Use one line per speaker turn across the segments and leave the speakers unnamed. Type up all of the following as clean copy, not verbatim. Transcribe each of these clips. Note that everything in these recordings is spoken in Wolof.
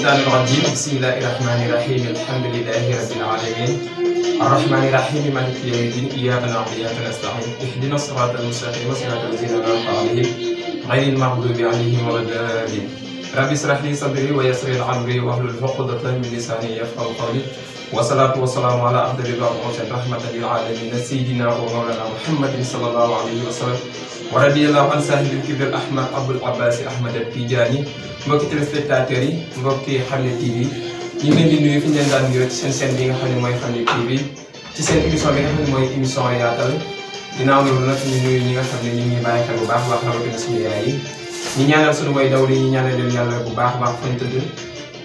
الشيطان الرجيم بسم الله الرحمن الرحيم الحمد لله رب العالمين الرحمن الرحيم مالك يوم الدين إياك نعبد وإياك نستعين اهدنا الصراط المستقيم صراط الذين أنعمت عليهم غير المغضوب عليهم ولا الضالين رب اشرح لي صدري ويسر لي أمري واحلل عقدة من لساني يفقهوا قولي والصلاة والسلام على أفضل المبعوث رحمة للعالمين سيدنا ومولانا محمد صلى الله عليه وسلم ورضي الله عن صاحب الكبر الأحمر أبو العباس أحمد التيجاني mbokki téléspectateurs yi mbokki Xamne TV ñu ngi leen di nuyu fi ñu leen daan nuyoo ci seen chaîne bi nga xam ne mooy Xamne TV ci seen émission bi nga xam ne mooy émission yaatal ginnaaw loolu nag ñu nuyu ñi nga xam ne ñu ngi bàyyi xel bu baax a baax rawatina suñu yaay yi ñu ñaanal suñu way daw li ñu ñaanal leen yàlla bu baax a baax fañ tëdd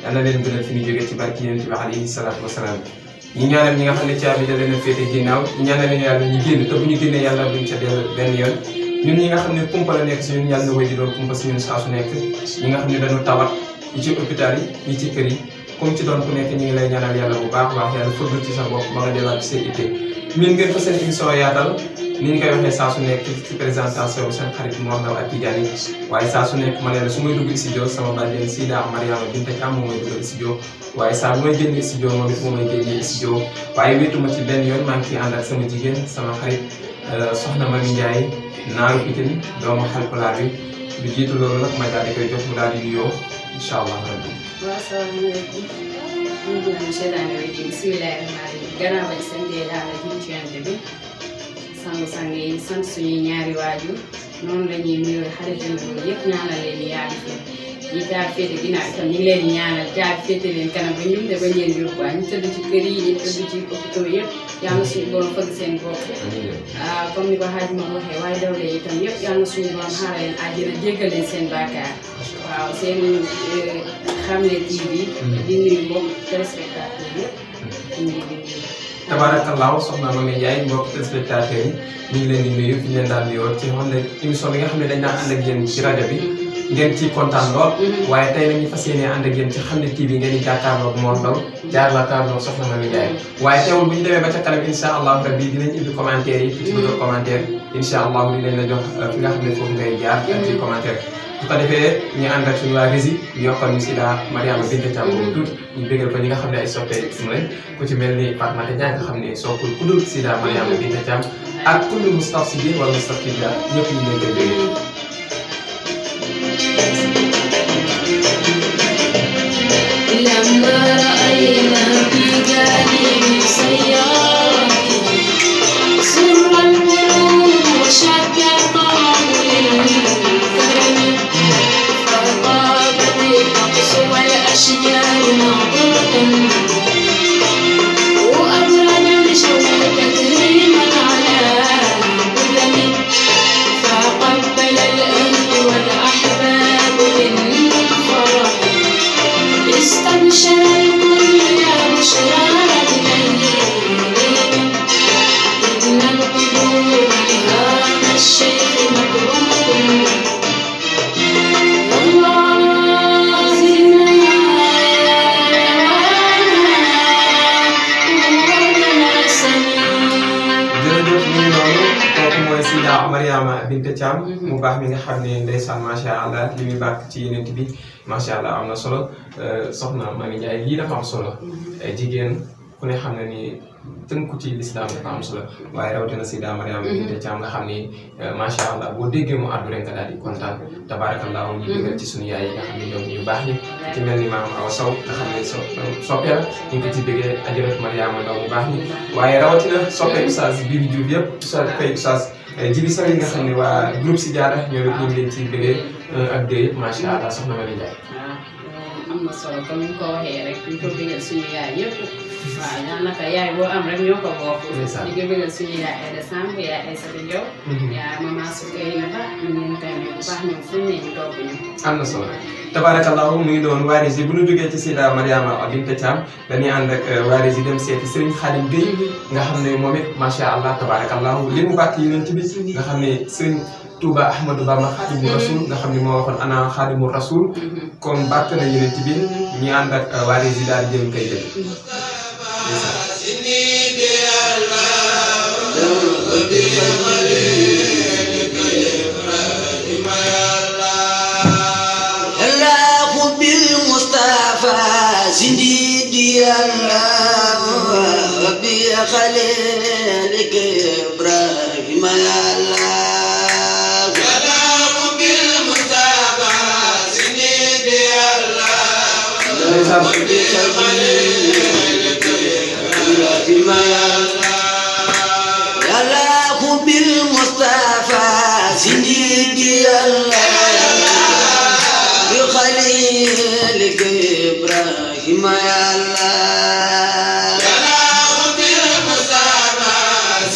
yàlla leen gënal fi ñu jógee ci barki Yonent bi alayhi salaatu wasalaam ñu ñaanal ñi nga xam ne caabi da leen a féete ginnaaw ñu ñaanal leen yàlla ñu génn te bu ñu génnee yàlla buñ ca dellu benn yoon ñun ñi nga xam ne kumpa la nekk si ñun yàlla na wéy di doon kumpa si ñun saa su nekk ñi nga xam ne dañu tawat ñi ci hôpital yi ñi ci kër yi comme ci doon ku nekk ñu ngi lay ñaanal yàlla bu baax baax yàlla fëgg ci sa bopp ba nga delluwaat ci seen itte min ngeen ko seen émission yaatal ni ñu koy waxee saa su nekk ci présentation seen xarit Mor Ndao ak Tidiani waaye saa su nekk ma ne la su may dugg studio sama bàjjen Sida Mariama Binta Thiam moom may dugg studio waaye saa bu may génn studio moom it moom may génn studio waaye wéetuma ci benn yoon maa ngi ciy ànd ak sama jigéen sama xarit sokhna Ndiaye naaru Pikine doomu Haalpulaar bi lu jiitu loolu nag ma daal di koy jox mu daal di nuyoo incha allah rabbi.
waaw salaamaaleykum. ñu ngi leen di seetaane rek bismillaahi rahmaani rahiim gannaaw ba ci sant Yàlla ji ci Yonent bi sang yi sant suñuy ñaari waajur noonu la ñuy nuyoo xarit yi yëpp ñaanal leen di yàgg fi ñi jaar féete ginnaaw itam ñu ngi leen di ñaanal jaar féete leen kanam ba ñun de ba ñeen jur quoi ñu tëdd ci kër yi ñu tëdd ci hôpitaux yëpp yàlla suñu borom fëgg seen bopp comme ni ko xaaj ma waxee waaye dawle itam yëpp yàlla suñu borom xaaral leen àjjana jéggal leen seen bàkkaar waaw seen Xamne TV di nuyu mbokk téléspectateurs yëpp ñu ngi di nuyu
tabaarakallaahu soxna Mame Ndiaye mbokk téléspectateurs yi ñu ngi leen di nuyu fi ñu leen daan nuyoo ci xam ne émission bi nga xam ne dañ daan ànd ak yéen ci rajo bi ngeen ciy kontaan lool waaye tey nag ñu fas yéene ànd ak yéen ci Xamne TV ngeen di jàkkaarloog Mor Ndao jàkkaarloog soxna Mame Ndiaye waaye teewul bu ñu demee ba ca kanam incha allahu rabbi dinañ ubbi commentaire yi ku ci bëgg commentaire incha allahu dinañ la jox fi nga xam ne foofu ngay jaar ak ci commentaire bu ko defee ñu ànd ak suñu waa régie ñu yokkal ñu Sida Mariama Binta Thiam boobu tuuti ñu bégal ko ñi nga xam ne ay soppee mu lañ ku ci mel ni Fatmata Ndiaye nga xam ne soppul ku dul Sida Mariama Binta Thiam ak kullu mustafsidin wala mustafida ñëpp ñu leen koy bégee
لما رأينا في جانب سيارة سر القلوب وشد الطعم للكرم فطابت الطقس والأشجار ناظرة وأبرد الجو تكريما على قدم فقبل الأهل والأحباب من فرح استبشر الكل يا بشرى بليل إن القلوب لهذا الشيخ مكرمة والله زدنا ولنا سمين
jërëjëf ñu ngi noonu kooku mooy Sida Mariama Binta Thiam mu baax mi nga xam ne ndeysaan macha allah li muy bàkk ci Yonent bi macha allah am na solo soxna Mame Ndiaye lii dafa am solo jigéen ku ne xam ne ni tënku ci lislaam dafa am solo waaye rawatina Sida Mariama Binta Thiam nga xam ni macha allah boo déggee mu àddu rek nga daal di kontaan tabaarakallaahu ñu bëggal ci suñu yaay yi nga xam ne ñoom ñu baax ñi ci mel ni maam Awa Sow nga xam ne soppee la ñu ngi ko ci bëggee ajaratu Mariama Ndaw bu baax ñi waaye rawatina soppee Oustaz Bibi Diouf yëpp Oustaz Faye Oustaz Jibi Sall yi nga xam ne waa groupe si jaara ñoom it ñu ngi leen ciy bëggee ak deux yëpp macha allah soxna Mame Ndiaye
am na solo comme ni ko waxee rek ñu ko bëggal suñu yaay yëpp waaw daanaka yaay boo am rek ñoo ko bokk ñu ko bëggal suñu yaay ay décembre yaay ay Sata Diop yaay maman Soukey na ba ñu ngi koy bu baax ñoom fu ne ñu topp ñu
am na solo tabarakallahu mu ngi doon waa Régie bu ñu jógee ci Sida Mariama Binta Thiam dañuy ànd ak waa Régie dem seeti Serigne Khadim Gueye nga xam ne moom it macha allah tabarakallahu li mu bàkk Yonent bi nga xam ne Serigne Touba Ahmadou Bamba Khadimu Rasul nga xam ne moo waxoon ana Khadimu Rasul kon bàkk na Yonent bi ñu ànd ak waa Régie daal di jëm kay jël
بالمصطفى
الله ربي خليلك إبراهيم يا الله
كلام بالمتابعة سنيد يا الله
ربي خليلك إبراهيم يا الله يا الله بالمصطفى سنيد يا الله بخليلك إبراهيم يا الله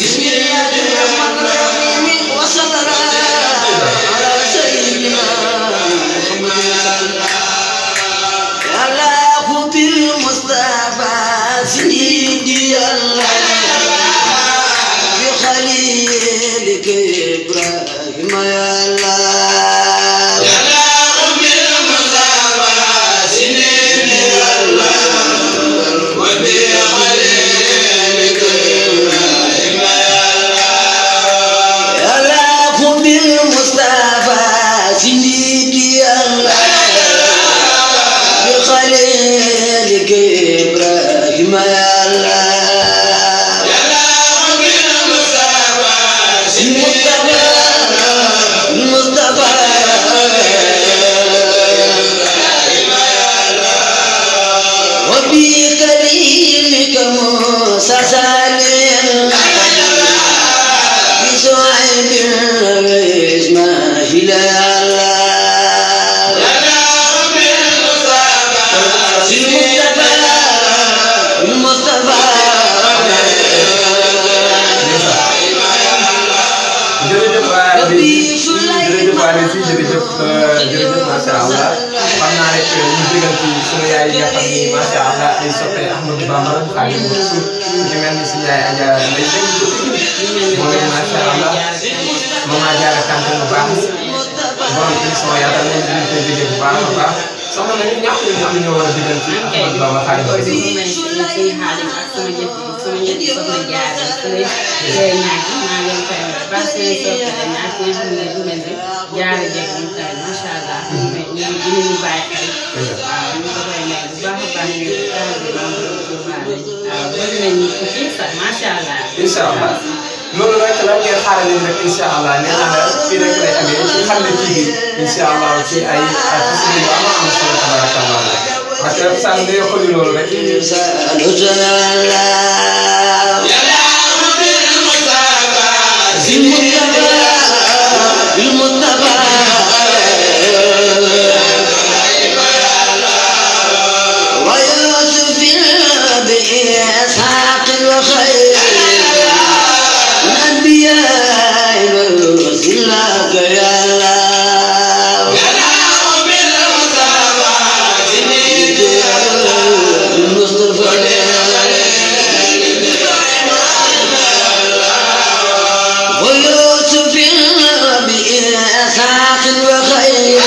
بسم الله الرحمن الرحيم وصلى الله على سيدنا محمد يا الله بالمصطفى سيدي الله بخليلك إبراهيم يا الله سيدي الله بخليلك إبراهيم يا الله يا الله المصطفى وبكليمك موسى سالم بشعيب وإسماعيل يا
jërëjëf macha allah xam naa rek ñu digal ci sunu yaay yi nga xam ni macha allah ay soppe Ahmadou Bamba Xaadimu Rasuul ñu mel ni suñu yaay Adja Ndeye moom it macha allah maman Diarra Kanté bu baax borom émission yaatal nañ ñu koy déggee bu baax a baax soxna na ñu ñàkk ñu am ñoo war a digal ci Ahmadou Bamba Xaadimu Rasuul
jaara jekk ñu tay macha allah ñu ñu bàyyi xel waaw ñu ko koy may bu baax a baax ñu taal bi membre waaw bëgg nañu ko ci sax macha allah
incha allah loolu rek la ngeen xaarale rek incha allah nee naa la fii rek lay amee ci xam ne kii bi incha allah ci ay façon yu am solo tabarakallah parce que sànq day xooli loolu rek
ويوسف بإسحاق وخير الأنبياء والرسل لك يا الله المصطفى ويوسف بإسحاق وخير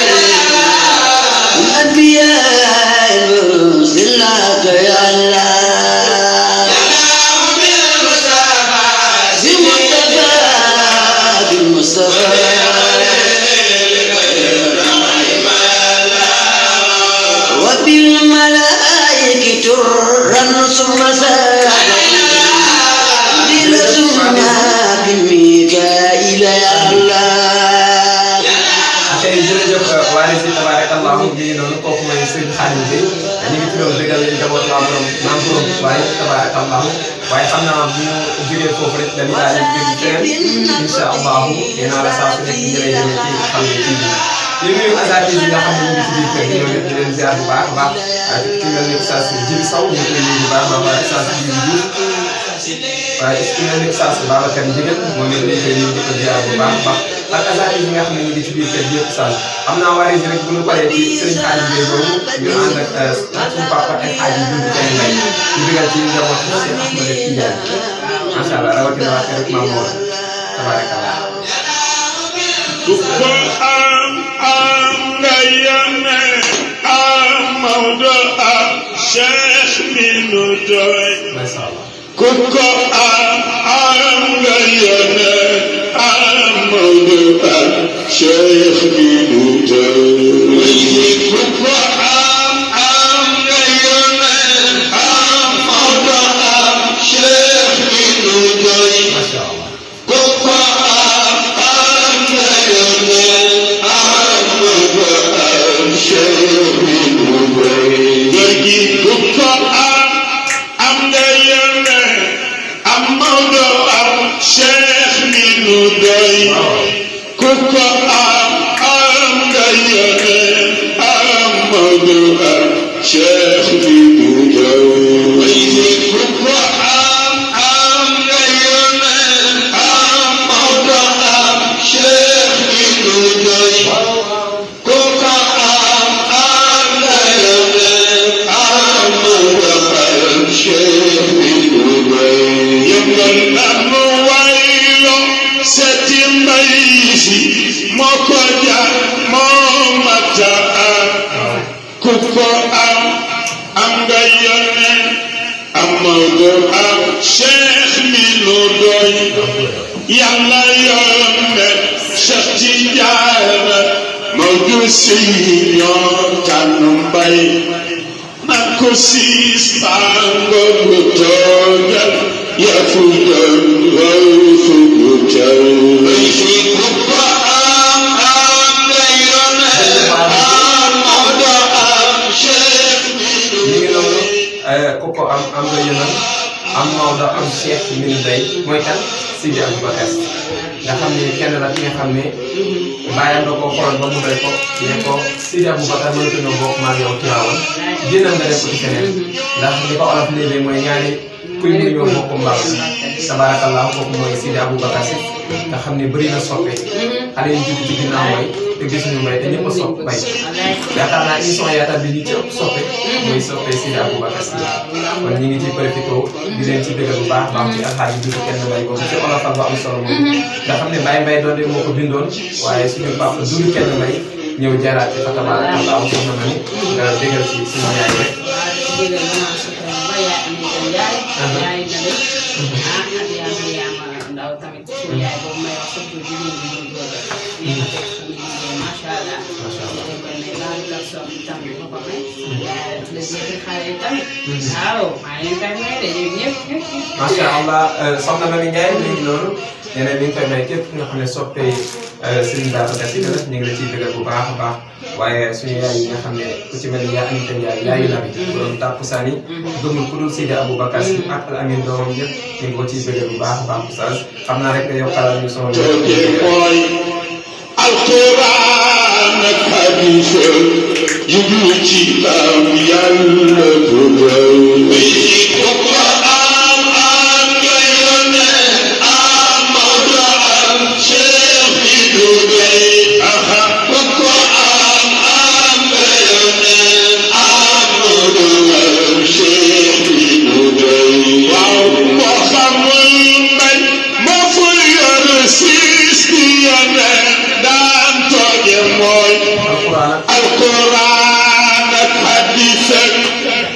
الأنبياء والرسل لك يا الله بالمصطفى وبالملائكة الرنس مساء لرسولنا بميكائيل يا الله
jërëjëf waale si tabarakallahu bi noonu kooku mooy sëñ Xaadim bi ñu ngi ci doon dëggal njaboot maam borom waaye tabarakallahu waaye xam naa bu ñu jógee foofu rek dañu daal di jóg feneen incha allahu dinaa la saa su nekk ñu lay jëmee ci xam ne TV di nuyu asaati yi nga xam ne ñu ngi ci biir kër gi ñoom it di leen ziar bu baax a baax ci mel ni Oustaz Jibi Sow ñu koy nuyu bu baax a baax Oustaz Jibi Diouf waaye ci mel ni Oustaz Babacar Ndiéguène moom it ñu koy nuyu di ko ziar bu baax a baax ak asaati yi nga xam ne ñu ngi ci biir kër gi yëpp Oustaz xam naa waa rek bu ñu paree ci Serigne Xaadim Gueye boobu ñu ànd ak suñu papa ak xaaj yi dund kenn lay ñu digal ci njabootu Cheikh Ahmed Tidiane macha allah rawatina waa kër Maam Mor tabarakallah
Maodo am Cheikh mi nu doy ku ko am nga yone am Maodo am Cheikh mi nu doy ku ko am nga yone am ji ku ko am nga yónnee am Maodo am Cheikh mi nu doy ku ko am nga yónnee am Maodo am Cheikh mi nu doy ku ko am nga yónnee am Maodo am Cheikh mi nu doy ku ko am nga yónnee am Maodo am Cheikh mi nu doy yëngal na mu waylo seti mbay si moo ko jaar moo mata ku ko am nga yónnee am Maodo am Cheikh mi nu doy yàlla yónnee Cheikh Tidiane Maodo si ñoo tànn mbay man ko siis bango bu toogal ya fu doon raw fu bu taw fi ku ko am nga yónnee am Maodo am Cheikh mi nu doy
ku ko am nga yónnee am Maodo am Cheikh mi nu doy mooy kan Sidi Aboubacar nga xam ne kenn la ki nga xam ne bàyyam da koo xool ba mu doy ko ne ko Sidi Aboubacar mënatu na bokk maa ngi yow Tiwaawan génnal nga def ko ci feneen ndax li ko olof léeg-léeg mooy ñaari kuy mu ñëw bokk mbaaw tabarakallah kooku mooy Sidi Aboubacar si nga xam ne bëri na soppe xale yi judd ci ginnaaw mooy te gisuñu mbay te ñëpp a sopp bay yaakaar naa émission yaatal bi ñu ci ëpp soppe mooy soppe Sidi Aboubacar si kon ñi ngi ci profité di leen ci dëggal bu baax baax ci alxaaji bi kenn mbay boobu ci olofal ba am solo moom nga xam ne mbay doon de moo ko bindoon waaye suñu papa duñu kenn mbay ñëw jaaraat ci fa tabarakallah soxna ma ni nga dëggal ci suñu yaay rek
dëggal ba naan soxna ba yaay am Ndiaye yaay na def ak yaa Ndao tamit suñu yaay boobu may wax surtout jigéen ñi ñu góor macha allah mais daal di la soxla tamit ba ko may la jeexi xale yi tamit waaw maa ngi leen koy may de ñoom ñëpp
macha allah soxna Mami Ndiaye léegi noonu nee na mi ngi koy may képp nga xam ne soppee Serigne Babacar Sy la ñu ngi la ciy dëggal bu baax a baax waaye suñu yaay yi nga xam ne ku ci mel ni yaa Aminta Ndiaye yaayu nabi borom tàkkusaan yi gëmul ku dul Sidi Aboubacar Sy ak al amin doomam yëpp ñu ngi ko ciy dëggal bu baax a baax oustaz xam naa rek nga yokkalal ñu son
mooy alquran ak hadith jublu ci am yàlla bu doy ku ko am nga yónnee am Maodo am Cheikh mi nu doy ku ko am nga yónnee am Maodo am Cheikh mi nu doy waaw moo xamul mbay moo fu yor siis di yónnee daan tooge mooy alquran ak hadith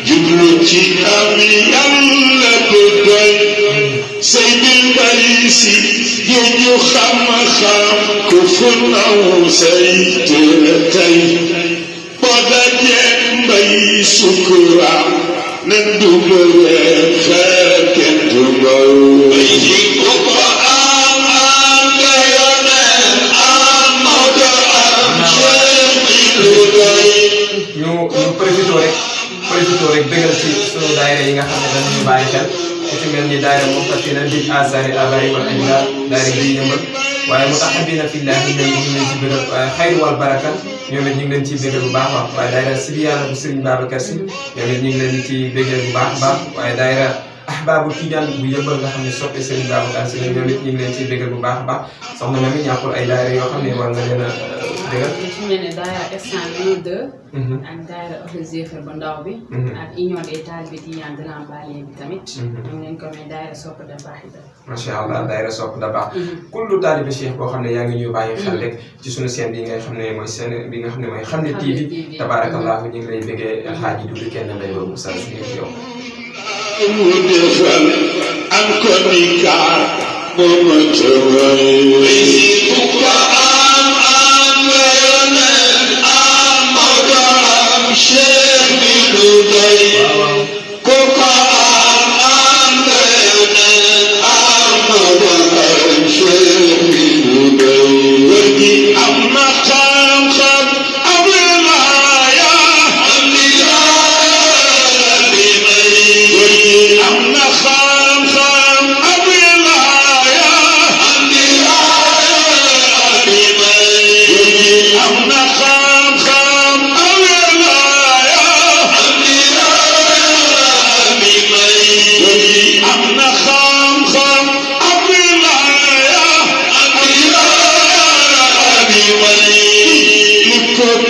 jublu ci am yàlla bu doy Seydil Mbay Si géeju xam-xam ku fu naw saytu tey boo dajee mbay sukuraam ne dugalee fekkee dugal ku ko am nga yónnee am Maodo am Cheikh mi nu doy
ñu profité rek bëggal ci sunu daayira yi nga xam ne dañuy bàyyi xel ku ci mel ni daayira moom fas yéene di azari abari wal ajla daayira bi yëmbal waaye mu taxabina fillahi ñoom ñu ngi leen ci bëggal xayru wal baraka ñoom it ñu ngi leen ciy bëggal bu baax a baax waaye daayira Sibiyaana bu Serigne Babacar Sy ñoom it ñu ngi leen ci bëggal bu baax a baax waaye daayira ahbaabu Tijaan bu yëmbal nga xam ne soppe Serigne Babacar Sy ñoom it ñu ngi leen ciy bëggal bu baax a baax soxna Mami ñàkkul ay daayira yoo xam ne war nga leen a dëggal
ci mel ne daayira Essan 2 ak daayira Zéfer bu ndaw bi ak union des talibés Tijaan Grand Balien bi tamit ñu leen ko may daayira sopp da baax yi
macha allah daayira sopp da baax kullu taalibe Cheikh boo xam ne yaa ngi ñuy bàyyi xel rek ci sunu seen bi nga xam ne mooy seen bi nga xam ne mooy Xam Ne TV tabarakallahu ñu ngi lay bëggee alxaaji Dudu kenn mbay boobu sa si yow
mu defal am ko ni kaar mooma taway ku ko am nga yónnee am Maodo am Cheikh mi nu doy ku ko am nga yónnee am Maodo am Cheikh mi nu doy wër gi am na xam-xam am wilaaya am wilaaya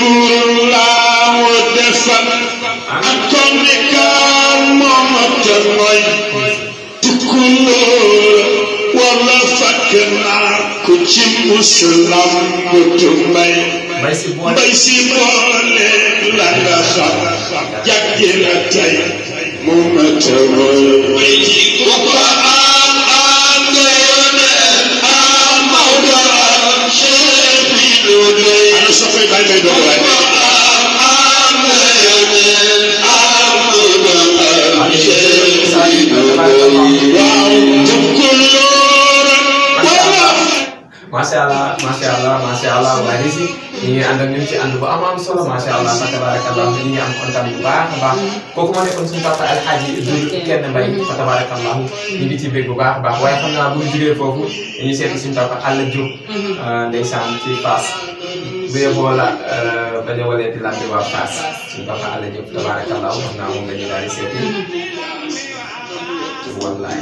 Rasulullah moo defal kon ni kan moomata mooy tukkulóor wala fekk naa ko ci muslam bëtu mbay si boole la nga xam jàggi la tey moomata mooy ku ko am nga yónnee am Maodo am Cheikh bi doole ana soxay bay may doole waay am nga yónnee am Maodo am Cheikh bi doole waaw tukkulóor wala
Masya Allah waaye si ñi ngi ànd ak ñun ci ànd bu am solo masya Allah fa tabarakallah ñi ngi am kontaan bu baax a baax kooku moo nekkoon suñu papa Alhaji Dul kenn mbay fa tabarakallah ñu ngi ci bég bu baax a baax waaye xam naa bu ñu jógee foofu dañuy seeti suñu papa Alla Diop ndeysaan ci Fass bu yeboo la bañ a walee di lambi waa Fass suñu papa Alla Diop tabarakallah xam naa moom la ñu daal di seeti wallaay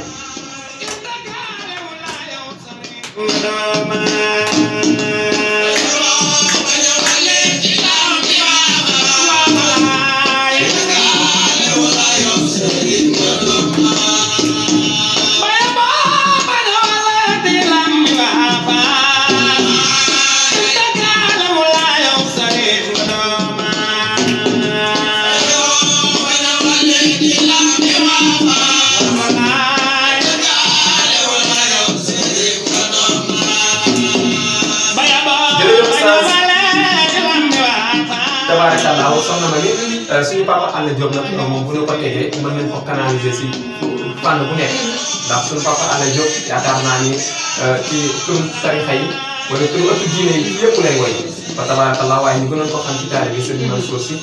tabarakallah soxna ma ni suñu papa Alla Diop nag moom bu ñu ko tegee mën nañ ko canaliser si fànn bu nekk ndax suñu papa Alla Diop yaakaar naa ni ci tur tarixa yi wala tur ëpp diine yi yëpp lay woy fa tabarakallah waaye ñu gënoon ko xam ci taari bi Sëriñ Mansour Si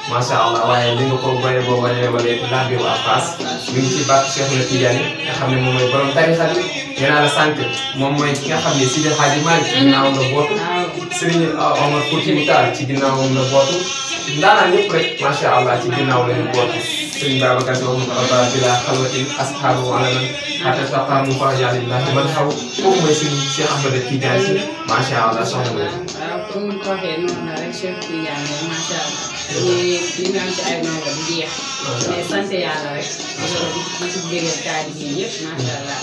masha Allah waaye li nga ko baye boo walee lambi waa Fass ñu ngi ci bàkk Cheikh na Tidiani nga xam ne moom mooy borom tarixa bi nee naa la sànq moom mooy ki nga xam ne Sidi Hadji Malick ci ginnaawam la bootu Serigne Omar Foutiyou Tall ci ginnaawam la bootu ndaanaan ñëpp rek masha Allah ci ginnaaw la ñu bootu Serigne Babacar Sy waxum aba bila xalwatin asxaabu ala man xata taqamu fa yàlla man xaw kooku mooy Serigne Cheikh Ahmed Tidiane Sy masha Allah soxna ma
waaw comme ni ko waxee noonu la rek Cheikh Tidiane moom masha Allah li ñu am ci ay ndongo du jeex mais sant yàlla rek di ci bégal taali bi yëpp masha Allah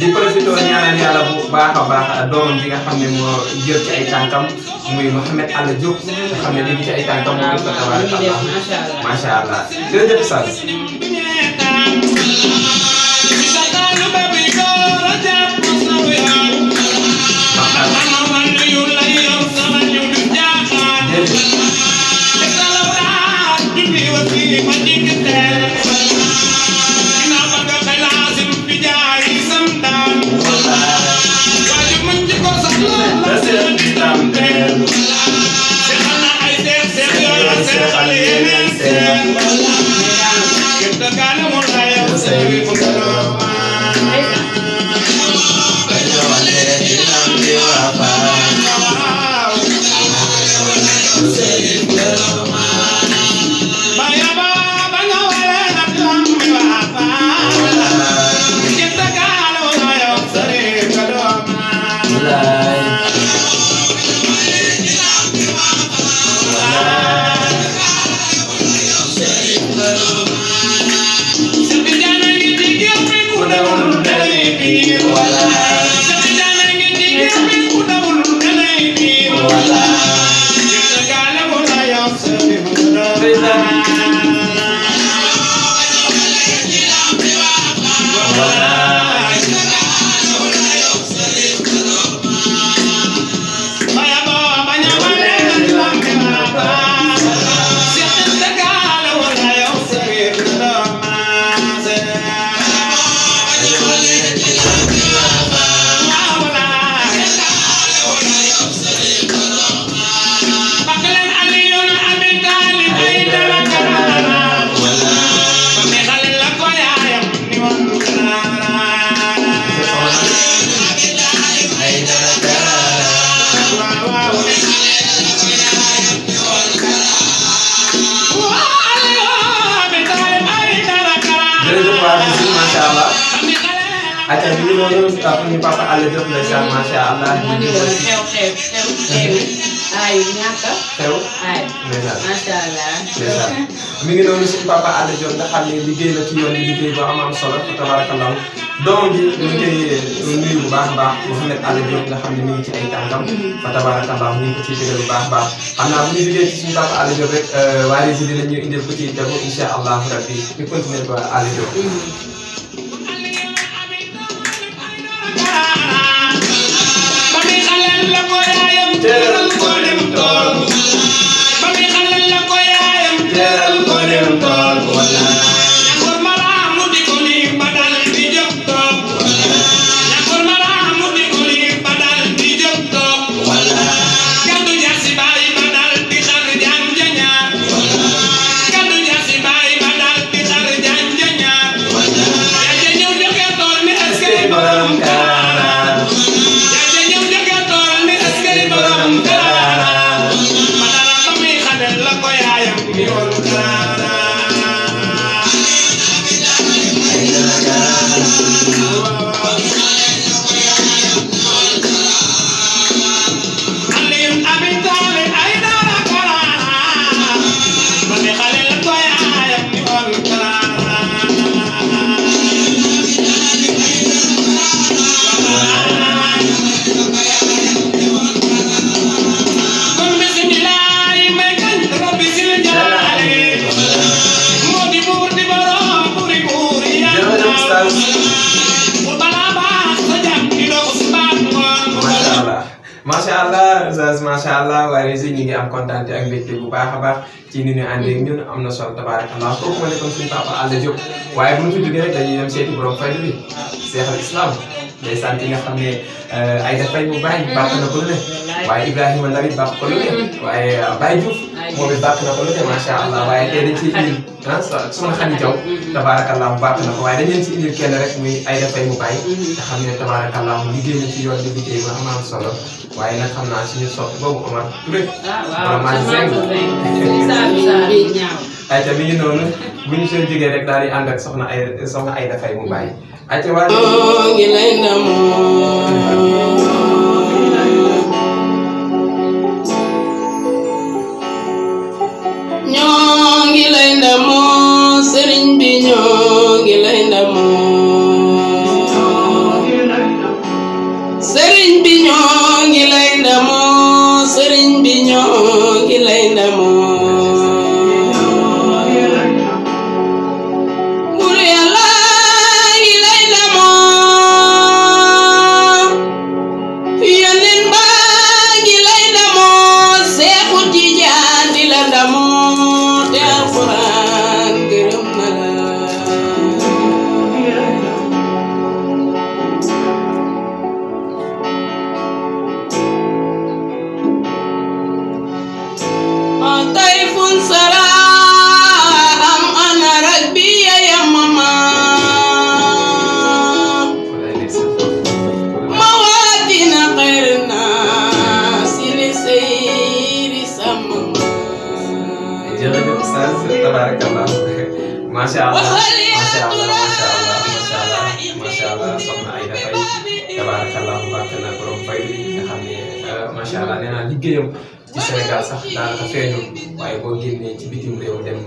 di profité ñaanal yàlla bu baax a baax doomam bi nga xam ne moo jël ci ay tànkam muy Mouhamed Alla Diop nga xam ne léegi ci ay tànkam moo def ko tabarakallah masha Allah jërëjëf Sall
Papa Alla Diop ndeysaan masha Allah.
xew aayu ñàkk a
xew
aay
ndeysaan
macha allah.
ndeysaan mi ngi noonu suñu papa Alla Diop nga xam ne liggéey na ci yoon bi liggéey bu am solo fa tabarakallah doom bi ñu ngi koy nuyu bu baax a baax Mouhamed Alla Diop nga xam ne mi ngi ci ay tànkam fa tabarakallah ñu ngi ko ciy dëggal bu baax a baax xam naa bu ñu liggéey ci suñu papa Alla Diop rek waa Rési dinañ ñu indil ko ci tegu incha allahu rabbi ñu continuer ko Alla Diop. teral ko dem tool ba muy xalal la ko yaayam teral ko dem tool wala ñakor maraamu di ko ni badal di jóg toog ñakor maraamu di ko ni badal di jóg toog wala gàddu jaasi baay badal di xar jaan jañaar gàddu jaasi baay badal di xar jaan jañaar yaa ja ñëw joxe tool ni askay borom kaara macha allah waa Rési ñu ngi am kontaan ak mbégte bu baax a baax ci ni ñu àndee ak ñun am na solo tabarakallah kooku ma nekkoon suñu papa Alla Diop waaye bu ñu fi jógee rek dañuy dem seeti borom fayda bi Cheikh al Islam ndeysaan ki nga xam ne ay dafay mu bàyyi bàq na ko lu ne waaye Ibrahima Ndaw it bàq ko lu ne waaye Baye Diouf moom it bàq na ko lu ne macha allah waaye tey dañ ciy indil soxna Xadi Jaw tabarakallah bàq na ko waaye dañ leen ci indil kenn rek muy ay dafay mu bàyyi nga xam ne tabarakallah liggéey na ci yoon bi liggéey ba am solo waaye nag xam naa suñu sotti boobu Omar Touré.
waaw
ayca mi ngi noonu bu ñu seen jógee rek daal di ànd ak soxna ay dafay mu bàyyi. ayca waa
ngi lay ndamoo ñoo ngi lay ndamoo sëriñ bi ñoo ngi lay ndamoo sëriñ bi ñoo ngi lay ndamoo sëriñ bi ñoo ngi lay ndamoo bur Yàlla ngi lay ndamoo yónneen ba ngi lay ndamoo Seexu Tijaan di la ndamoo te Alxuraan gërëm na la طيف سلام أنا ربي يا ماما موادنا خير الناس لسير سمما
jërëjëf Oustaz tabarakallah macha allah macha allah macha allah soxna ay dafay tabarakallah bàkk na borom fay nga xam ne macha allah nee naa liggéeyam ci Sénégal sax daanaka feeñul waaye boo génnee ci bitim réew dem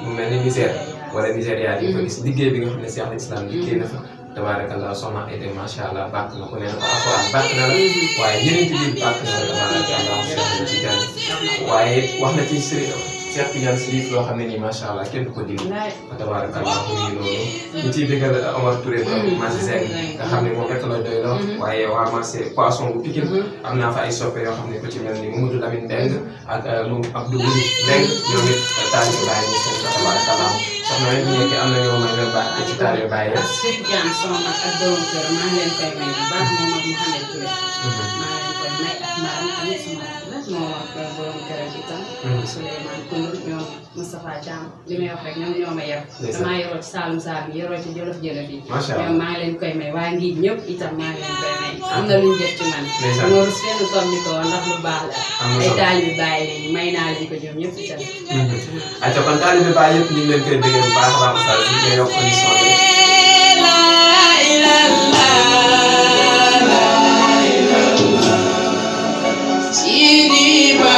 lu mel ni Niger wala Nigéria di ko gis liggéey bi nga xam ne Cheikh al Islam liggéey na fa tabarakallah soxna ay de macha allah bàkk na ko nee na ko Alxuraan bàkk na la waaye yeneen ci biir bàkk na la tabarakallah Cheikh Tidiane waaye wax na ci Cheikh Tidiane si loo xam ne nii macha allah kenn du ko déglu tabarakallah mu ngi noonu ñu ciy déggal Omar Touré ba marché Seng nga xam ne moom rek la doy loo waaye waa marché poisson bu Pikine am naa fa ay soppe yoo xam ne ko ci mel ni Mamadou Lamine Mbeng ak moom Abdou Mbeng ñoom it taalibe Baay ñu seen tabarakallah soxna rek ñu am na ñoo may leen baax ci taalibe Baay la
Cheikh Diane sama mag ak borom kër maa ngi leen koy may bu baax moom ak Mouhamed Touré maa leen koy may ak maram tamit sama la moom ak borom kër ak itam Souleymane Koundoul ñoom Moustapha Thiam li may wax rek ñoom ñoo ma yor damaa yoroo ci Saalum Saalum yoroo ci Jolof Jolof yi ñoom maa ngi leen koy may waa ngi ñëpp itam maa ngi leen koy may am na luñ def ci man moo rus fenn comme ni ko ndax lu baax la ay taalibe Baay lañu may naa leen ko ñoom ñëpp itam
ayca kon taalibe Baay yëpp ñu ngi leen koy déggee bu baax a baax Oustaz ñu koy yokk émission bi
Sidi Ba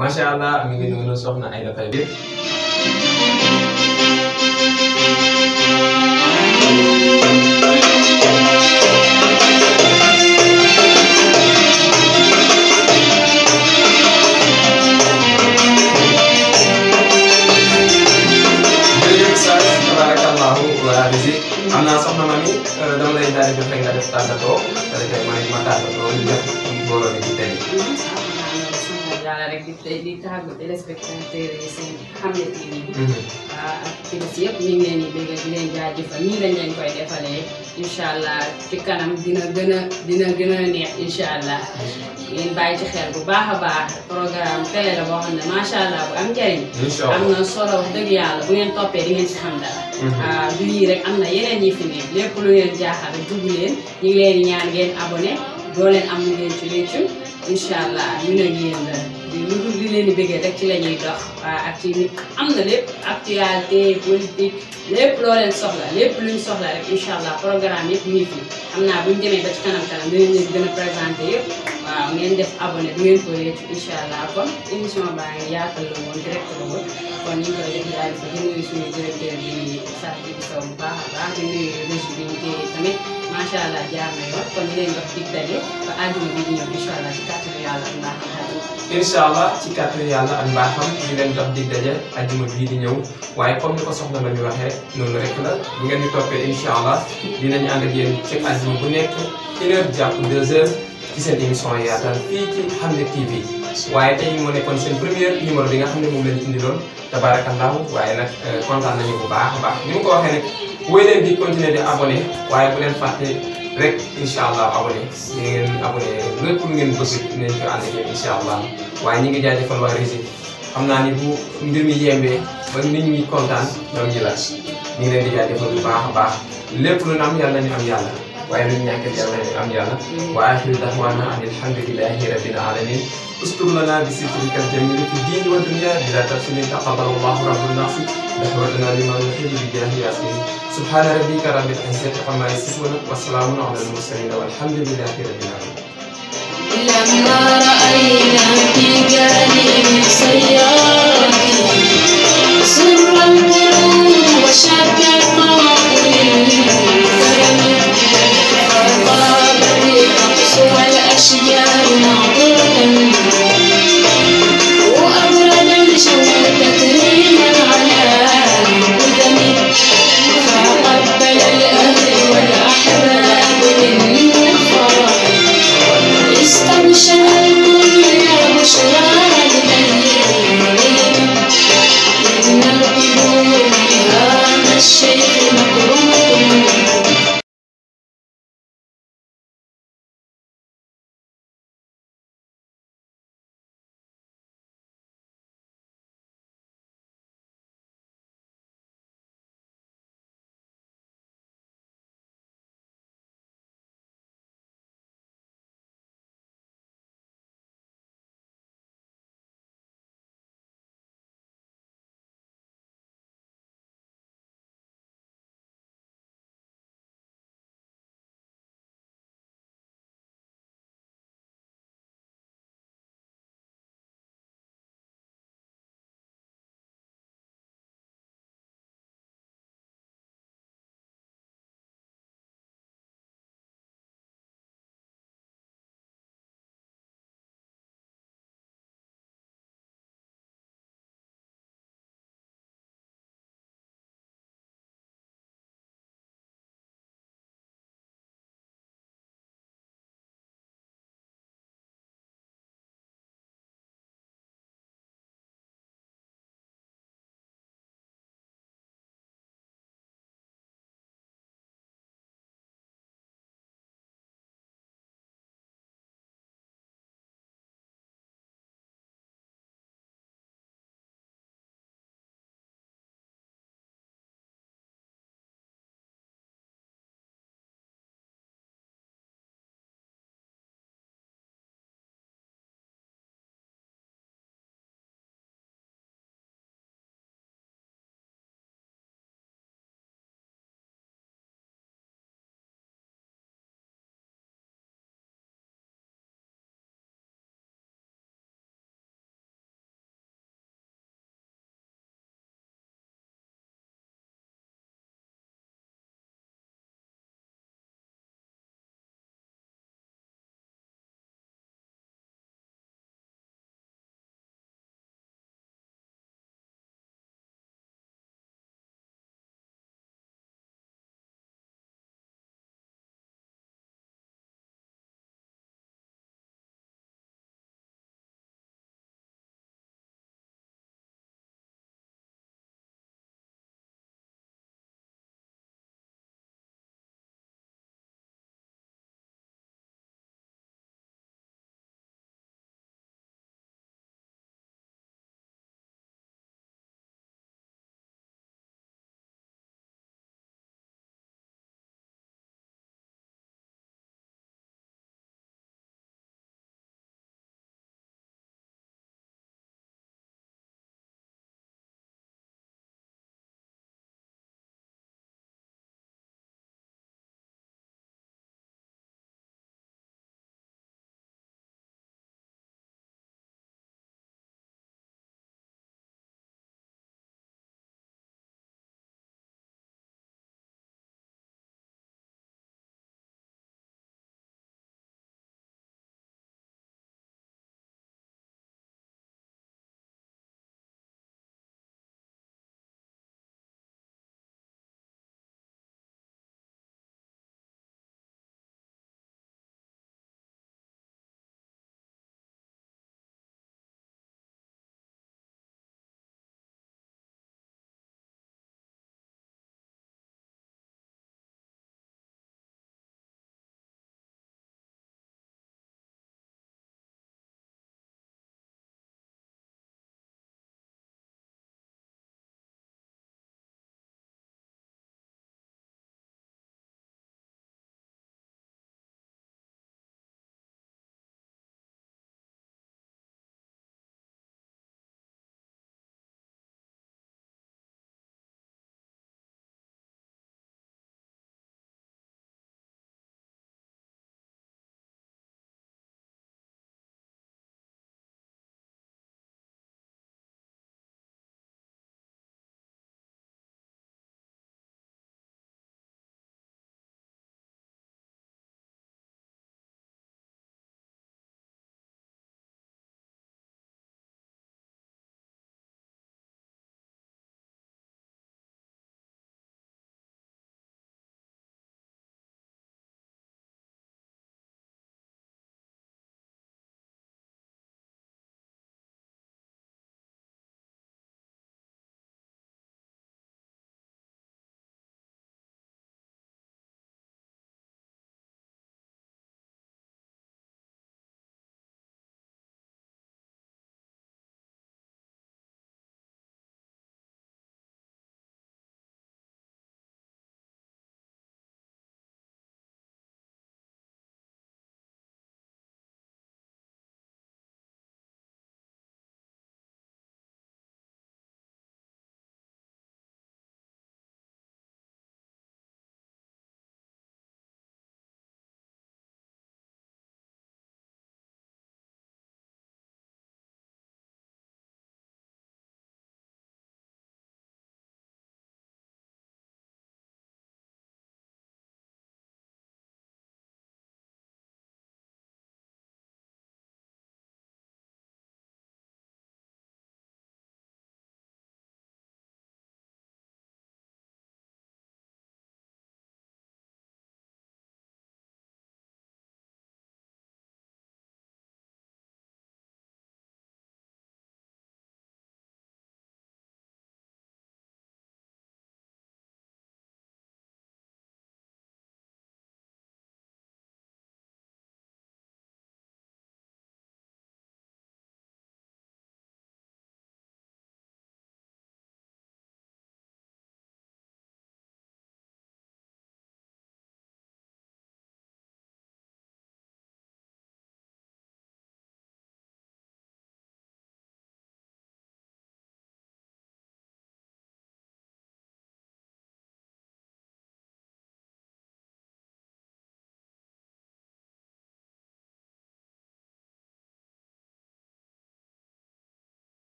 Masya Allah, mi ngi noonu soxna Aïda Faye bi am naa soxna Mami dama lay daal di jox rek nga def tàggatoo rek ma tàggatoo ñu def mbooloo bi ci tey
yàlla rek di tàggu téléspectateurs yi seen Hamza TV ak kilis yëpp ñu ngi leen di bëgg di leen jaajëfal nii lañ leen koy defalee incha allah ci kanam dina gën a neex incha allah ngeen bàyyi ci xel bu baax a baax programme télé la boo xam ne macha allah bu am njëriñ am na solo wax dëgg yàlla bu ngeen toppee di ngeen ci xam dara du lii rek am na yeneen yi fi nekk lépp lu ngeen jaaxal rek dugg leen ñu ngi leen di ñaan ngeen abonné doo leen am lu ngeen ci réccu incha allah ñu ne yéen la li leen di bëggee rek ci la ñuy dox ak ci nit am na lépp actualité politique lépp loo leen soxla lépp luñ soxla rek incha allah programme yëpp ñu ngi fi xam naa buñ demee ba ci kanam dinañ leen gën a présenté yëpp waaw ngeen def abonné du ngeen ko réccu incha allah kon émission baa ngi yaatal la woon direct la woon kon ñu ngi koy def daal di nuyu suñu directeur bi sax di saw bu baax a baax di nuyu réseau bi ñu téye tamit macha allah jaar na yoon kon ñu leen dox dig daje ba àjjuma bi di ñëw incha allah ci kàttanu yàlla ak mbaaxam
incha allah ci kàttanu yàlla ak mbaaxam ñu leen dox dig daje àjjuma bii di ñëw waaye comme ni ko soxna ma ñu waxee noonu rek la bu ngeen ñu toppee incha allah dinañu ànd ak yéen ci àjjuma bu nekk 1h jàpp 2h ci seen émission yaatal fii ci Hamza TV waaye tey moo nekkoon seen premier numéro bi nga xam ne moom la ñu indiloon tabarakallahu waaye nag kontaan nañu bu baax a baax ni mu ko waxee nag wéy leen di continuer di abonné waaye bu leen fàtte rek incha allah abonné di ngeen abonné lépp lu ngeen bëgg dinañ ko ànd ak yéen incha allah waaye ñi ngi jaajëfal waa Régie xam naa ni bu mbir mi yembee ba nit ñi kontaan ñoom ñi la ñu ngi leen di jaajëfal bu baax a baax lépp lu ñu am yàlla ñu am yàlla waaye lu ñu ñàkk yàlla ñu am yàlla wa axiru da'waana an alhamdulillahi rabbil alamin استر لنا بسترك الجميل في الدين والدنيا بلا تفصيل تقبل الله رب الناس دعوتنا لما نحب بجاه ياسين سبحان ربك رب العزة عما يصفون والسلام على المرسلين والحمد لله رب العالمين.
لما رأينا في جانب السيارة